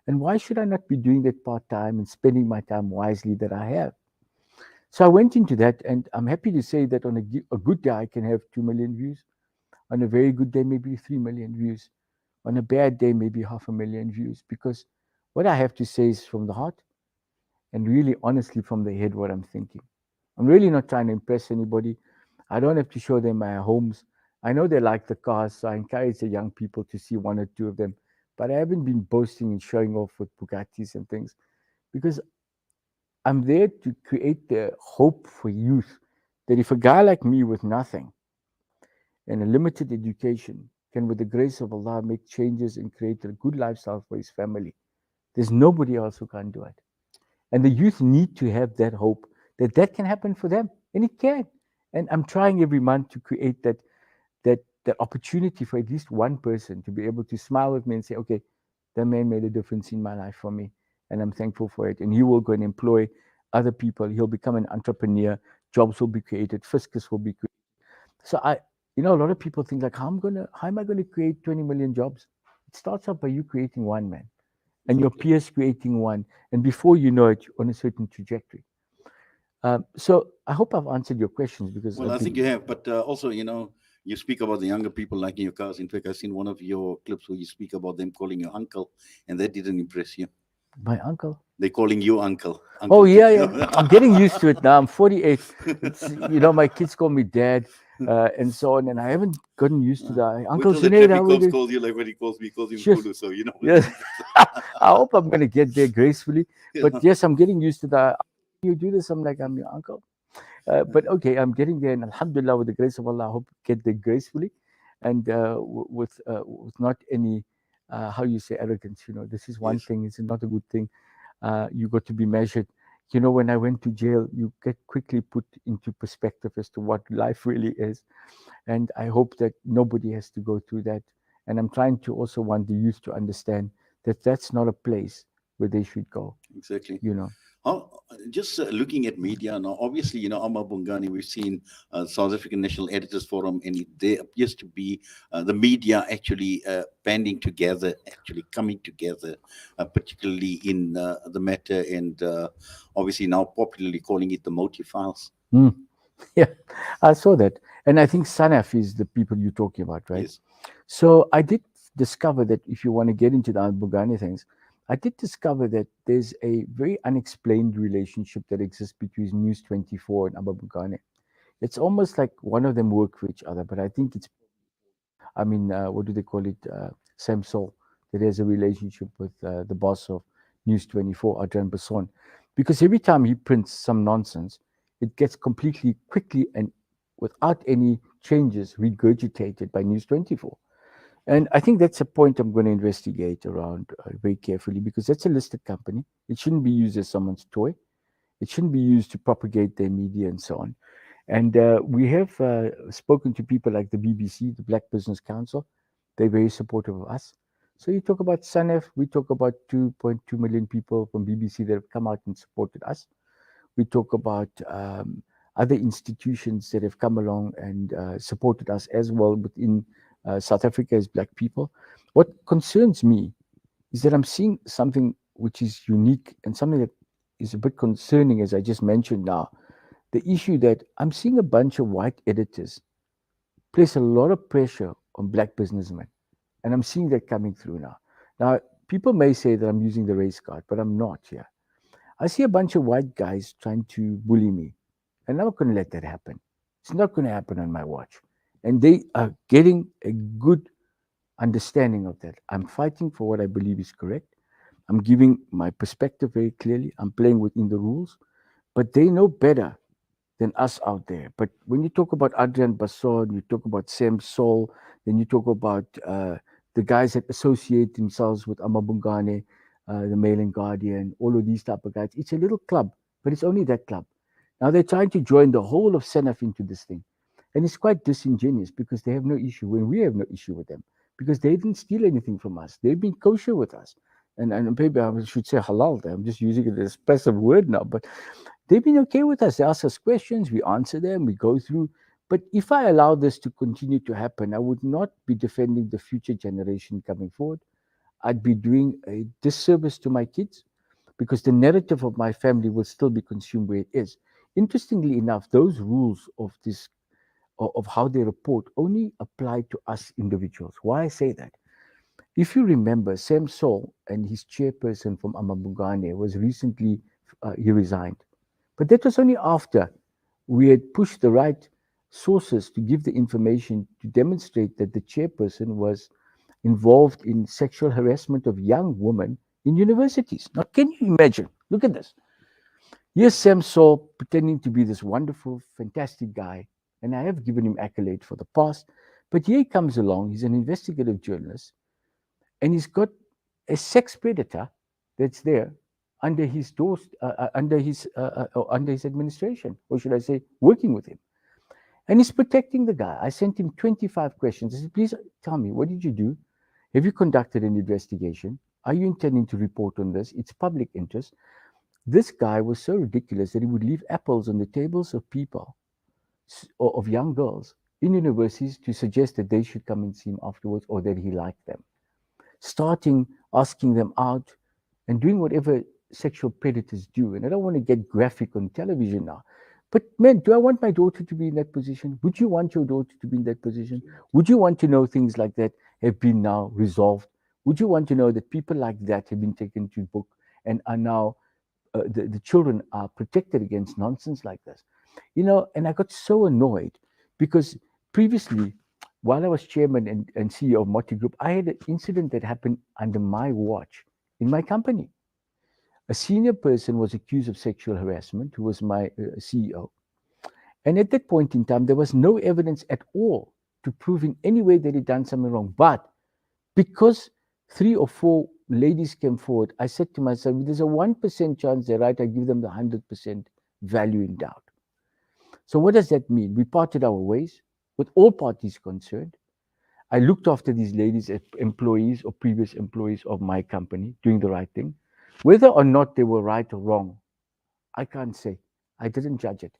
And why should I not be doing that part time and spending my time wisely that I have? So I went into that, and I'm happy to say that on a good day, I can have 2 million views. On a very good day, maybe 3 million views. On a bad day, maybe 500,000 views. Because what I have to say is from the heart and really honestly from the head what I'm thinking. I'm really not trying to impress anybody. I don't have to show them my homes. I know they like the cars, so I encourage the young people to see one or two of them. But I haven't been boasting and showing off with Bugattis and things because I'm there to create the hope for youth that if a guy like me with nothing and a limited education can, with the grace of Allah, make changes and create a good lifestyle for his family, there's nobody else who can do it. And the youth need to have that hope that that can happen for them, and it can. And I'm trying every month to create that opportunity for at least one person to be able to smile with me and say, okay, that man made a difference in my life for me, and I'm thankful for it. And he will go and employ other people. He'll become an entrepreneur. Jobs will be created. Fiscus will be created. So a lot of people think like, how am I going to create 20 million jobs? It starts off by you creating one, man, and your exactly. peers creating one, and before you know it, you're on a certain trajectory. So I hope I've answered your questions because Well, I I think think you have, but also, you speak about the younger people liking your cars. In fact, I've seen one of your clips where you speak about them calling you uncle, and that didn't impress you. my uncle. They're calling you uncle, Oh Uncle yeah, Tim. yeah. I'm getting used to it now. I'm 48. It's my kids call me dad, and so on, and I haven't gotten used to that. Wait Uncle till the Zunaid, traffic how are you cops doing? calls you like when he calls me Yes, Mkulu, so you know. yes. I hope I'm gonna get there gracefully. But Yeah. yes, I'm getting used to that. You do this, I'm like, I'm your uncle. But okay, I'm getting there, and Alhamdulillah, with the grace of Allah, I hope to get there gracefully, and with not any, how you say, arrogance. This is one Yes. thing. It's not a good thing. You got to be measured. When I went to jail, you get quickly put into perspective as to what life really is, and I hope that nobody has to go through that. And I'm trying to also want the youth to understand that that's not a place where they should go, Exactly. you know. Oh, just looking at media now, obviously, amaBhungane, we've seen South African National Editors Forum, and there appears to be the media actually banding together, actually coming together, particularly in the matter, and obviously now popularly calling it the Moti files. Mm. Yeah, I saw that. And I think Sanaf is the people you're talking about, right? Yes. So I did discover that if you want to get into the Bugani things, I did discover that there's a very unexplained relationship that exists between News 24 and Abba Bugani. It's almost like one of them work for each other, but I think it's, I mean, what do they call it? Sam Sol, that has a relationship with the boss of News 24, Adrian Basson. Because every time he prints some nonsense, it gets completely, quickly, and without any changes, regurgitated by News 24. And I think that's a point I'm going to investigate around very carefully because that's a listed company. It shouldn't be used as someone's toy. It shouldn't be used to propagate their media and so on. And we have spoken to people like the BBC, the Black Business Council. They're very supportive of us. So you talk about SANEF, we talk about 2.2 million people from BBC that have come out and supported us. We talk about other institutions that have come along and supported us as well within South Africa as Black people. What concerns me is that I'm seeing something which is unique and something that is a bit concerning, as I just mentioned now. The issue that I'm seeing a bunch of white editors place a lot of pressure on Black businessmen. And I'm seeing that coming through now. Now, people may say that I'm using the race card, but I'm not here. I see a bunch of white guys trying to bully me, and I'm not going to let that happen. It's not going to happen on my watch. And they are getting a good understanding of that. I'm fighting for what I believe is correct. I'm giving my perspective very clearly. I'm playing within the rules, but they know better than us out there. But when you talk about Adrian Basson, you talk about Sam Sol, then you talk about the guys that associate themselves with amaBhungane, the Mail and Guardian, all of these type of guys. It's a little club, but it's only that club. Now they're trying to join the whole of Senaf into this thing. And it's quite disingenuous because they have no issue when we have no issue with them because they didn't steal anything from us. They've been kosher with us. And maybe I should say halal. I'm just using it as a passive word now, but they've been okay with us. They ask us questions, we answer them, we go through. But if I allow this to continue to happen, I would not be defending the future generation coming forward. I'd be doing a disservice to my kids because the narrative of my family will still be consumed where it is. Interestingly enough, those rules of this of how they report only apply to us individuals. Why I say that? If you remember, Sam Sol and his chairperson from amaBhungane was recently he resigned. But that was only after we had pushed the right sources to give the information to demonstrate that the chairperson was involved in sexual harassment of young women in universities. Now, can you imagine? Look at this. Here's Sam Saul pretending to be this wonderful, fantastic guy, and I have given him accolade for the past. But here he comes along. He's an investigative journalist, and he's got a sex predator that's there under his doors, under his administration, or should I say, working with him. And he's protecting the guy. I sent him 25 questions. I said, please tell me, what did you do? Have you conducted an investigation? Are you intending to report on this? It's public interest. This guy was so ridiculous that he would leave apples on the tables of people, or of young girls in universities to suggest that they should come and see him afterwards or that he liked them, starting asking them out and doing whatever sexual predators do. And I don't want to get graphic on television now. But man, do I want my daughter to be in that position? Would you want your daughter to be in that position? Would you want to know things like that have been now resolved? Would you want to know that people like that have been taken to book and are now the children are protected against nonsense like this? And I got so annoyed because previously, while I was chairman and CEO of Moti Group, I had an incident that happened under my watch in my company. A senior person was accused of sexual harassment, who was my CEO. And at that point in time, there was no evidence at all to prove in any way that he'd done something wrong. But because three or four ladies came forward, I said to myself, if there's a 1% chance they're right, I give them the 100% value in doubt. So what does that mean? We parted our ways with all parties concerned. I looked after these ladies as employees or previous employees of my company doing the right thing. Whether or not they were right or wrong, I can't say. I didn't judge it.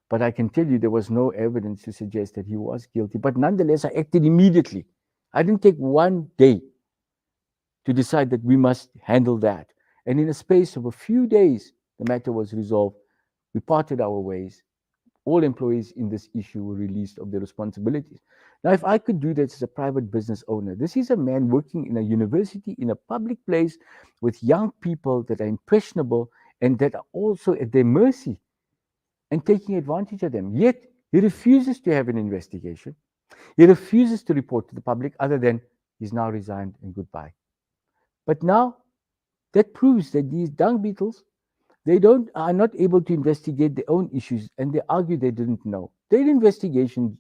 But I can tell you there was no evidence to suggest that he was guilty. But nonetheless, I acted immediately. I didn't take one day to decide that we must handle that. And in a space of a few days, the matter was resolved. We parted our ways. All employees in this issue were released of their responsibilities. Now, if I could do that as a private business owner, this is a man working in a university, in a public place with young people that are impressionable and that are also at their mercy and taking advantage of them. Yet, he refuses to have an investigation. He refuses to report to the public, other than he's now resigned and goodbye. But now that proves that these dung beetles, they don't are not able to investigate their own issues, and they argue they didn't know. Their investigative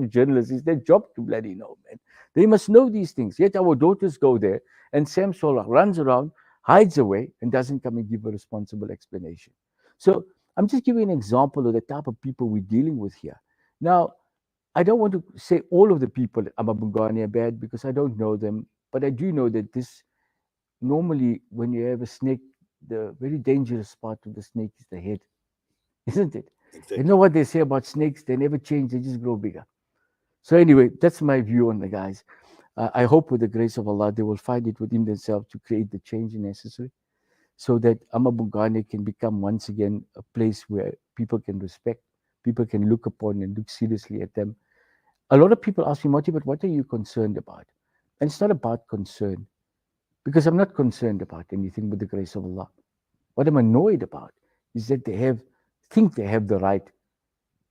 journalists, is their job to bloody know, man. They must know these things. Yet our daughters go there, and Sam Sola runs around, hides away, and doesn't come and give a responsible explanation. So I'm just giving an example of the type of people we're dealing with here. Now, I don't want to say all of the people at amaBhungane are bad because I don't know them, but I do know that this normally, when you have a snake, the very dangerous part of the snake is the head, isn't it? You know Exactly. what they say about snakes? They never change, they just grow bigger. So, anyway, that's my view on the guys. I hope with the grace of Allah, they will find it within themselves to create the change necessary so that amaBhungane can become once again a place where people can respect, people can look upon and look seriously at them. A lot of people ask me, Moti, but what are you concerned about? And it's not about concern, because I'm not concerned about anything with the grace of Allah. What I'm annoyed about is that think they have the right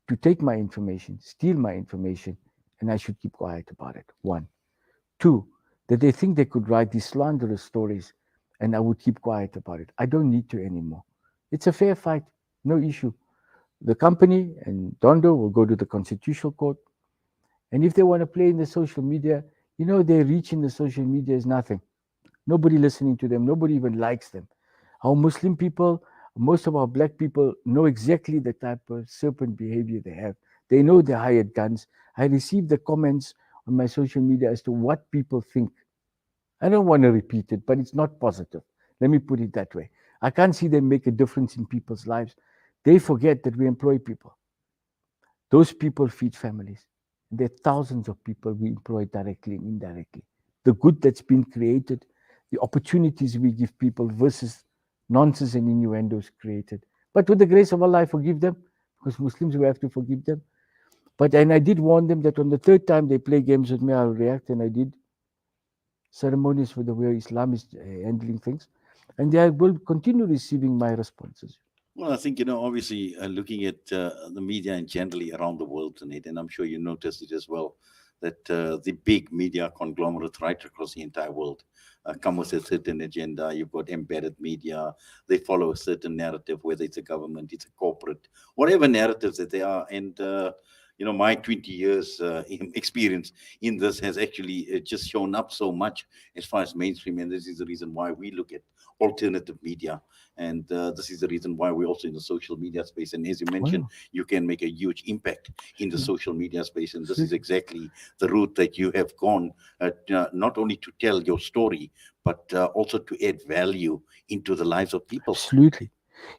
to take my information, steal my information, and I should keep quiet about it. One. Two, that they think they could write these slanderous stories and I would keep quiet about it. I don't need to anymore. It's a fair fight, no issue. The company and Dondo will go to the Constitutional Court. And if they want to play in the social media, their reach in the social media is nothing. Nobody listening to them, nobody even likes them. Our Muslim people, most of our black people know exactly the type of serpent behavior they have. They know they hired guns. I receive the comments on my social media as to what people think. I don't want to repeat it, but it's not positive. Let me put it that way. I can't see them make a difference in people's lives. They forget that we employ people. Those people feed families. There are thousands of people we employ directly and indirectly. The good that's been created, the opportunities we give people versus nonsense and innuendos created. But with the grace of Allah, I forgive them, because Muslims, we have to forgive them. And I did warn them that on the third time they play games with me, I'll react, and I did ceremonies for the way Islam is handling things, and they will continue receiving my responses. Well, I think, obviously, looking at the media and generally around the world, Zunaid, and I'm sure you noticed it as well, that the big media conglomerates right across the entire world come with a certain agenda. You've got embedded media. They follow a certain narrative, whether it's a government, it's a corporate, whatever narratives that they are. And, my 20 years experience in this has actually just shown up so much as far as mainstream. And this is the reason why we look at alternative media, and this is the reason why we're also in the social media space. And as you mentioned, Wow, you can make a huge impact in the absolutely. social media space, and this is Absolutely. exactly the route that you have gone, not only to tell your story, but also to add value into the lives of people. Absolutely.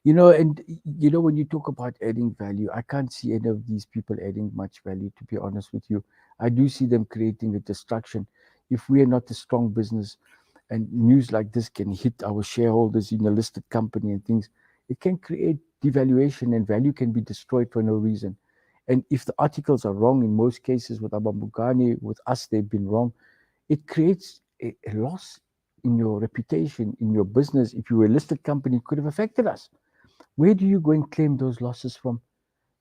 And when you talk about adding value, I can't see any of these people adding much value, to be honest with you. I do see them creating a destruction. If we are not a strong business and news like this can hit our shareholders in a listed company and things, it can create devaluation and value can be destroyed for no reason. And if the articles are wrong, in most cases with amaBhungane, with us, they've been wrong, it creates a loss in your reputation, in your business. If you were a listed company, it could have affected us. Where do you go and claim those losses from?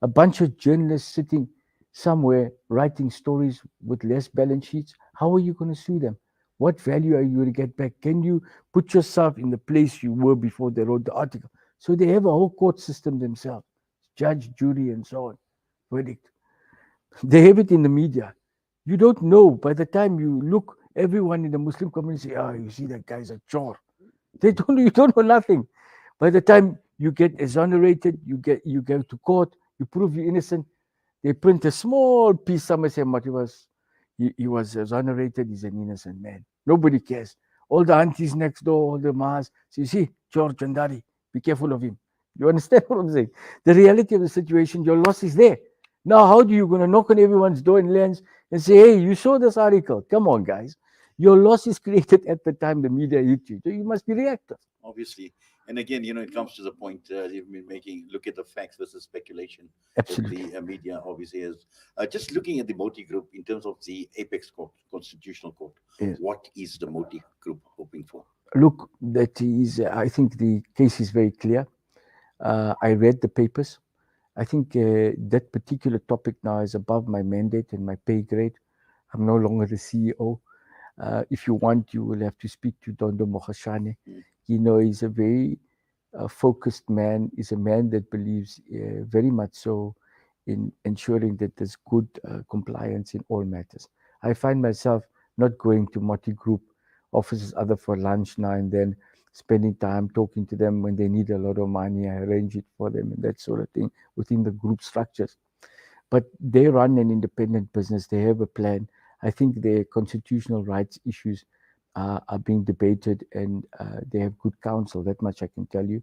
A bunch of journalists sitting somewhere writing stories with less balance sheets. How are you going to sue them? What value are you going to get back? Can you put yourself in the place you were before they wrote the article? So they have a whole court system themselves, judge, jury, and so on. Verdict. They have it in the media. You don't know. By the time you look, everyone in the Muslim community say, "Ah, you see that guy's a chore." They don't. You don't know nothing. By the time you get exonerated, you go to court, you prove you're innocent. They print a small piece. Somebody say, "But it was, He was exonerated. He's an innocent man. Nobody cares. All the aunties next door, all the mas, so you see, George Chandari, be careful of him. You understand what I'm saying? The reality of the situation, your loss is there. Now, how do you going to knock on everyone's door in lands and say, hey, you saw this article? Come on, guys. Your loss is created at the time the media hit you. So you must be reactive. Obviously. And again, it comes to the point you've been making. Look at the facts versus speculation that Absolutely. the media obviously has. Just looking at the Moti Group in terms of the Apex Court, Constitutional Court, Yes. what is the Moti Group hoping for? Look, that is, I think the case is very clear. I read the papers. I think that particular topic now is above my mandate and my pay grade. I'm no longer the CEO. If you want, you will have to speak to Dondo Mohashane. Mm. He's a very focused man. He's a man that believes very much so in ensuring that there's good compliance in all matters. I find myself not going to multi group offices other for lunch now and then, spending time talking to them when they need a lot of money. I arrange it for them and that sort of thing within the group structures. But they run an independent business. They have a plan. I think their constitutional rights issues are being debated, and they have good counsel. That much I can tell you.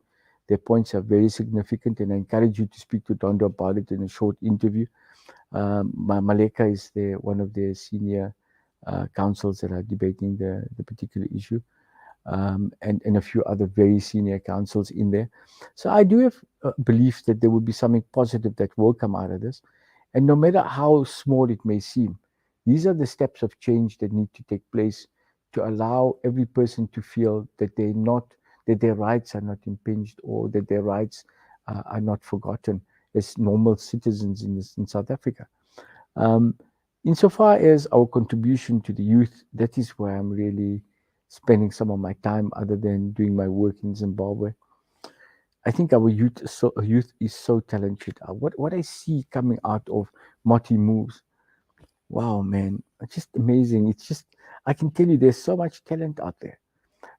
Their points are very significant, and I encourage you to speak to Dondo about it in a short interview. Maleka is one of their senior counsels that are debating the particular issue, and a few other very senior counsels in there. So I do have belief that there will be something positive that will come out of this. And no matter how small it may seem, these are the steps of change that need to take place to allow every person to feel that that their rights are not impinged, or that their rights are not forgotten as normal citizens in South Africa. Um, Insofar as our contribution to the youth, that is where I'm really spending some of my time, other than doing my work in Zimbabwe. I think our youth is so talented. What I see coming out of Moti Moves, wow, man, it's just amazing. It's just, I can tell you, there's so much talent out there.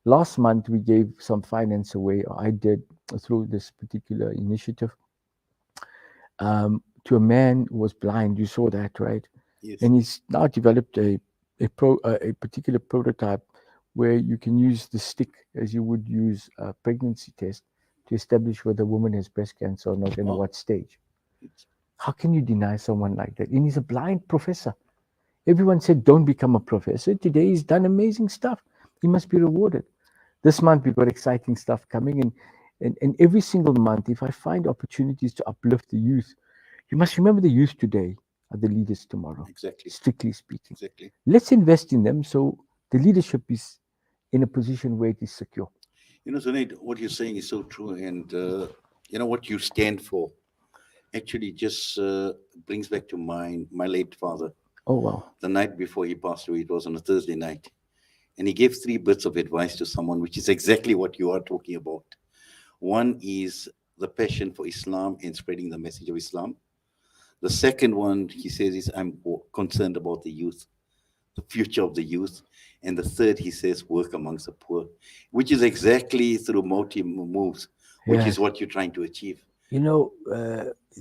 Last month we gave some finance away, or I did, through this particular initiative, to a man who was blind. You saw that, right? Yes. And he's now developed a particular prototype where you can use the stick as you would use a pregnancy test to establish whether a woman has breast cancer or not, and Oh, what stage. it's, How can you deny someone like that? And he's a blind professor. Everyone said, don't become a professor. Today he's done amazing stuff. He must be rewarded. This month we've got exciting stuff coming, and every single month, if I find opportunities to uplift the youth, you must remember the youth today are the leaders tomorrow, exactly. strictly speaking. Exactly. Let's invest in them so the leadership is in a position where it is secure. Zunaid, what you're saying is so true. And, what you stand for actually just brings back to mind my late father. Oh, wow. The night before he passed away, it was on a Thursday night. And he gave three bits of advice to someone, which is exactly what you are talking about. One is the passion for Islam and spreading the message of Islam. The second one, he says, is I'm concerned about the youth, the future of the youth. And the third, he says, work amongst the poor, which is exactly through multi moves, which is Yes. what you're trying to achieve. You know,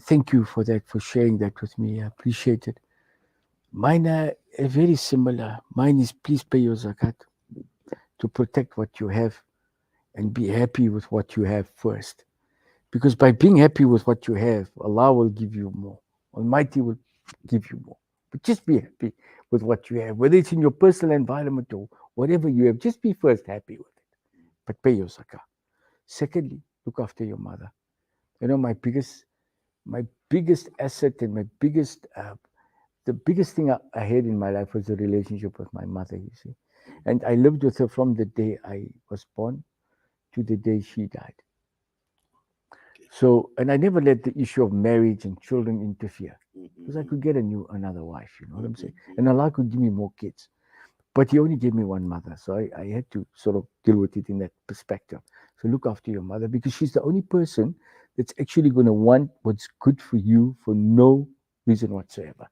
thank you for that, for sharing that with me. I appreciate it. Mine are very similar. Mine is please pay your zakat to protect what you have and be happy with what you have first. Because by being happy with what you have, Allah will give you more. Almighty will give you more. But just be happy with what you have, whether it's in your personal environment or whatever you have. Just be first happy with it. But pay your zakah. Secondly, look after your mother. You know, my biggest asset and the biggest thing I had in my life was the relationship with my mother. You see, and I lived with her from the day I was born to the day she died. Okay. So, and I never let the issue of marriage and children interfere, because I Mm-hmm. could get another wife. You know what I'm saying? Mm-hmm. And Allah could give me more kids, but He only gave me one mother, so I had to sort of deal with it in that perspective. So look after your mother, because she's the only person that's actually going to want what's good for you for no reason whatsoever.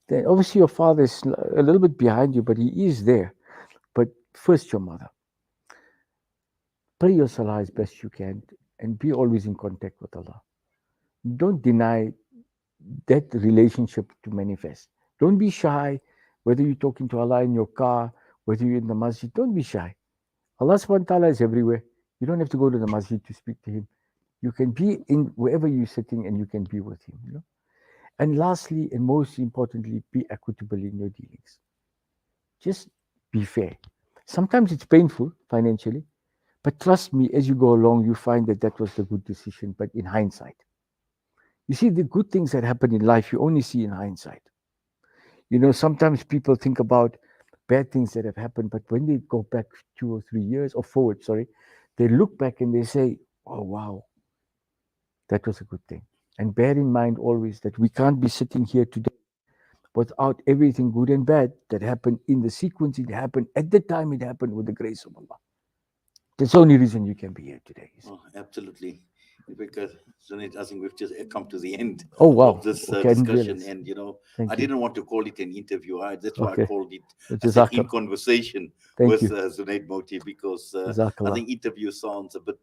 Then obviously your father is a little bit behind you, but he is there. But first your mother. Pray your salah as best you can, and be always in contact with Allah. Don't deny that relationship to manifest. Don't be shy Whether you're talking to Allah in your car, whether you're in the masjid, don't be shy. Allah subhanahu wa ta'ala is everywhere. You don't have to go to the masjid to speak to Him. You can be in wherever you're sitting and you can be with Him. And lastly, and most importantly, be equitable in your dealings. Just be fair. Sometimes it's painful financially, but trust me, as you go along, you find that that was the good decision. But in hindsight, you see, the good things that happen in life, you only see in hindsight. Sometimes people think about bad things that have happened, but when they go back 2 or 3 years or forward, sorry, they look back and they say, oh, wow, that was a good thing. And bear in mind always that we can't be sitting here today without everything good and bad that happened in the sequence it happened at the time it happened with the grace of Allah. That's the only reason you can be here today. Oh, absolutely. Because Zunaid, I think we've just come to the end Oh, of wow. this Okay, I didn't discussion, realize. and I Thank you. didn't want to call it an interview. That's why I Okay. called it. I said in Jazakallah. conversation Thank with you. Zunaid Moti, because I Jazakallah. think interview sounds a bit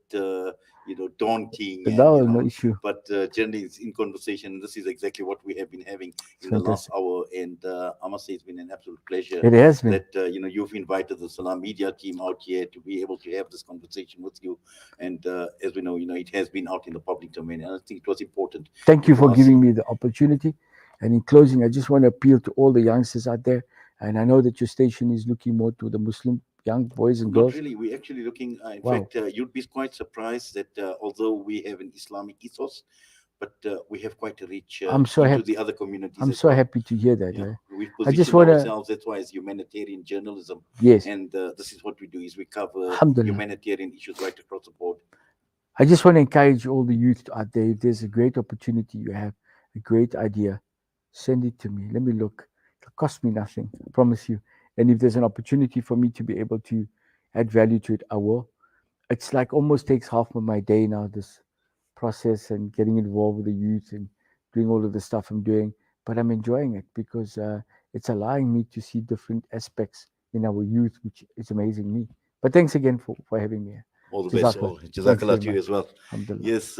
daunting, and No, no issue. but generally it's in conversation. This is exactly what we have been having It's in the last fantastic. hour, and I must say it's been an absolute pleasure It has been. that you've invited the Salam Media team out here to be able to have this conversation with you. And as we know, it has been out in the public domain, and I think it was important Thank you for for us. giving me the opportunity. And in closing, I just want to appeal to all the youngsters out there. And I know that your station is looking more to the Muslim young boys and Not girls. really. We're actually looking. In Wow. fact, you'd be quite surprised that although we have an Islamic ethos, but we have quite a reach I'm so into happy. the other communities I'm as so well. happy to hear that. Yeah, we I just position want to, ourselves. That's why as humanitarian journalism, yes, and this is what we do: is we cover Alhamdulillah. humanitarian issues right across the board. I just want to encourage all the youth out there. If there's a great opportunity you have, a great idea, send it to me. Let me look. It'll cost me nothing, I promise you. And if there's an opportunity for me to be able to add value to it, I will. It's like almost takes half of my day now, this process and getting involved with the youth and doing all of the stuff I'm doing. But I'm enjoying it because it's allowing me to see different aspects in our youth, which is amazing me. But thanks again for having me here. All the best. Jazakallah. Oh, Thanks Jazakallah very to you much. as well. Alhamdulillah. Yes,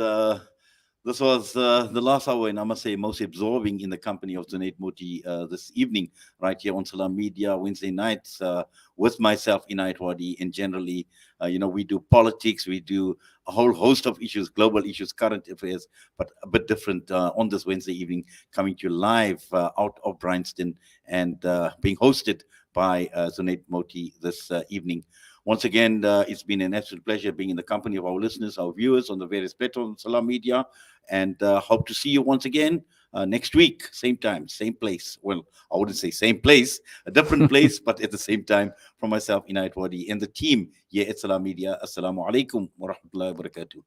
this was the last hour, and I must say, most absorbing in the company of Zunaid Moti this evening, right here on Salam Media, Wednesday nights, with myself, Inayat Wadi, and generally, we do politics, we do a whole host of issues, global issues, current affairs, but a bit different on this Wednesday evening, coming to you live out of Bryanston and being hosted by Zunaid Moti this evening. Once again, it's been an absolute pleasure being in the company of our listeners, our viewers on the various platforms, Salam Media, and hope to see you once again next week, same time, same place. Well, I wouldn't say same place, a different place, but at the same time, from myself, Inayat Wadi, and the team here at Salam Media. Assalamu alaikum wa rahmatullahi wa barakatuh.